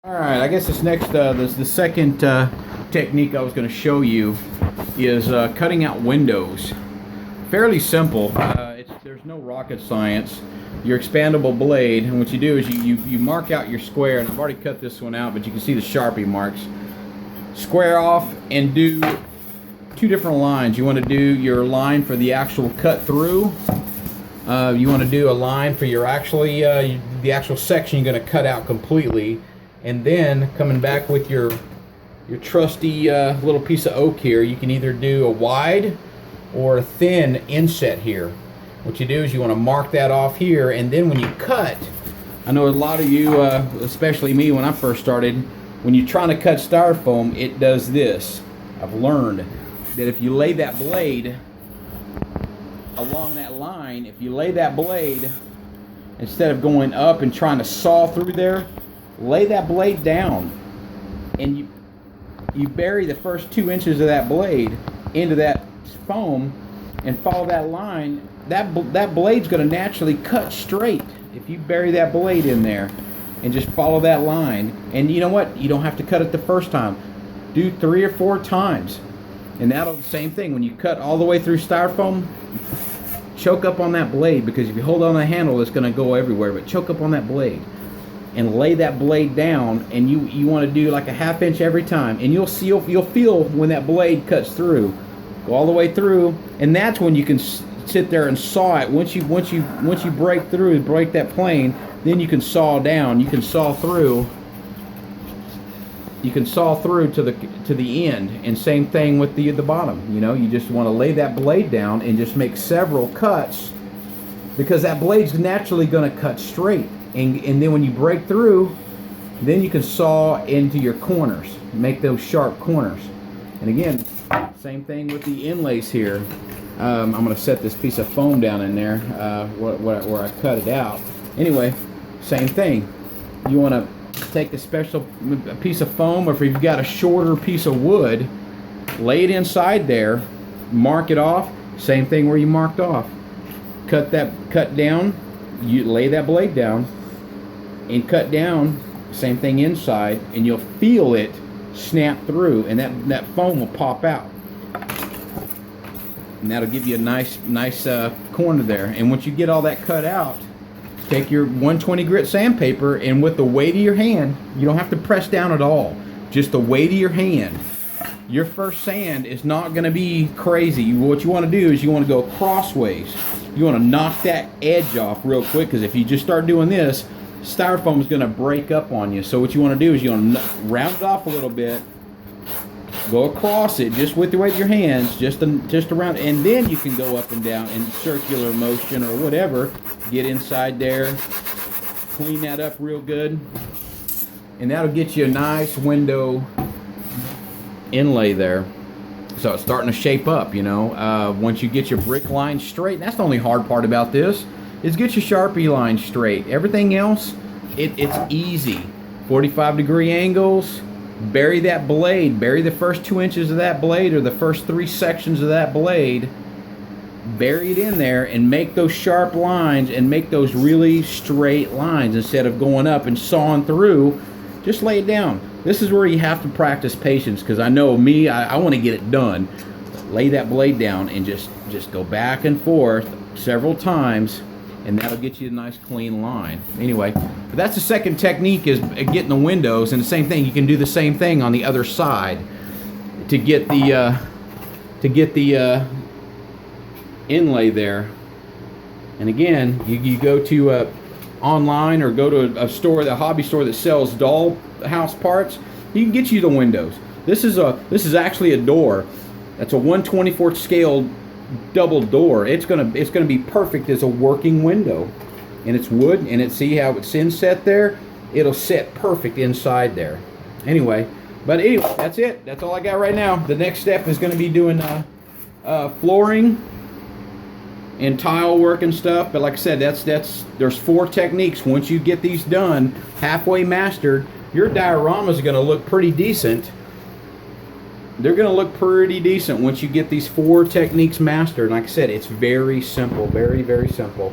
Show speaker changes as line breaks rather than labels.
Alright, I guess this next, the second technique I was going to show you is cutting out windows. Fairly simple. There's no rocket science. Your expandable blade, and what you do is you mark out your square, and I've already cut this one out, but you can see the Sharpie marks. Square off and do two different lines. You want to do your line for the actual cut through. You want to do a line for your the actual section you're going to cut out completely. And then coming back with your trusty little piece of oak here, you can either do a wide or a thin inset here. What you do is you want to mark that off here, and then when you cut, I know a lot of you, especially me when I first started, when you're trying to cut styrofoam, it does this. I've learned that if you lay that blade along that line, if you lay that blade, instead of going up and trying to saw through there, lay that blade down, and you bury the first 2 inches of that blade into that foam and follow that line. That blade's going to naturally cut straight if you bury that blade in there and just follow that line. And you know what? You don't have to cut it the first time. Do 3 or 4 times, and that'll the same thing. When you cut all the way through styrofoam, choke up on that blade, because if you hold on the handle, it's going to go everywhere. But choke up on that blade and lay that blade down, and you want to do like a 1/2 inch every time, and you'll feel when that blade cuts through. Go all the way through, and that's when you can sit there and saw it. Once you break through, break that plane, then you can saw down. You can saw through. You can saw through to the end, and same thing with the bottom. You know, you just want to lay that blade down and just make several cuts, because that blade's naturally going to cut straight. And then when you break through, then you can saw into your corners, make those sharp corners. And again, same thing with the inlays here. I'm going to set this piece of foam down in there where I cut it out. Anyway, same thing. You want to take a piece of foam, or if you've got a shorter piece of wood, lay it inside there, mark it off. Same thing where you marked off. Cut down. You lay that blade down and cut down. Same thing inside, and you'll feel it snap through, and that foam will pop out, and that'll give you a nice corner there. And once you get all that cut out, take your 120 grit sandpaper, and with the weight of your hand, you don't have to press down at all, just the weight of your hand. Your first sand is not going to be crazy. What you want to do is you want to go crossways. You want to knock that edge off real quick, because if you just start doing this, styrofoam is going to break up on you. So what you want to do is you want to round it off a little bit, go across it just with the weight of your hands, just around, and then you can go up and down in circular motion or whatever. Get inside there, clean that up real good, and that'll get you a nice window inlay there. So it's starting to shape up, you know. Once you get your brick line straight, and that's the only hard part about this, is get your Sharpie line straight. Everything else, it's easy. 45-degree angles, bury that blade, bury the first 2 inches of that blade, or the first 3 sections of that blade, bury it in there, and make those sharp lines, and make those really straight lines. Instead of going up and sawing through, just lay it down. This is where you have to practice patience, because I know me, I want to get it done. Lay that blade down and just go back and forth several times, and that'll get you a nice clean line. Anyway, but that's the second technique, is getting the windows. And the same thing, you can do the same thing on the other side to get the inlay there. And again, you go to online, or go to a store, the hobby store that sells doll house parts. He can get you the windows. This is actually a door. That's a 1/24 scale double door. It's gonna be perfect as a working window, and it's wood, and see how it's inset there. It'll sit perfect inside there. Anyway, that's it. That's all I got right now. The next step is going to be doing flooring and tile work and stuff. But like I said, there's 4 techniques. Once you get these done, halfway mastered, your dioramas are going to look pretty decent. They're going to look pretty decent once you get these 4 techniques mastered. Like I said, it's very simple, very, very simple.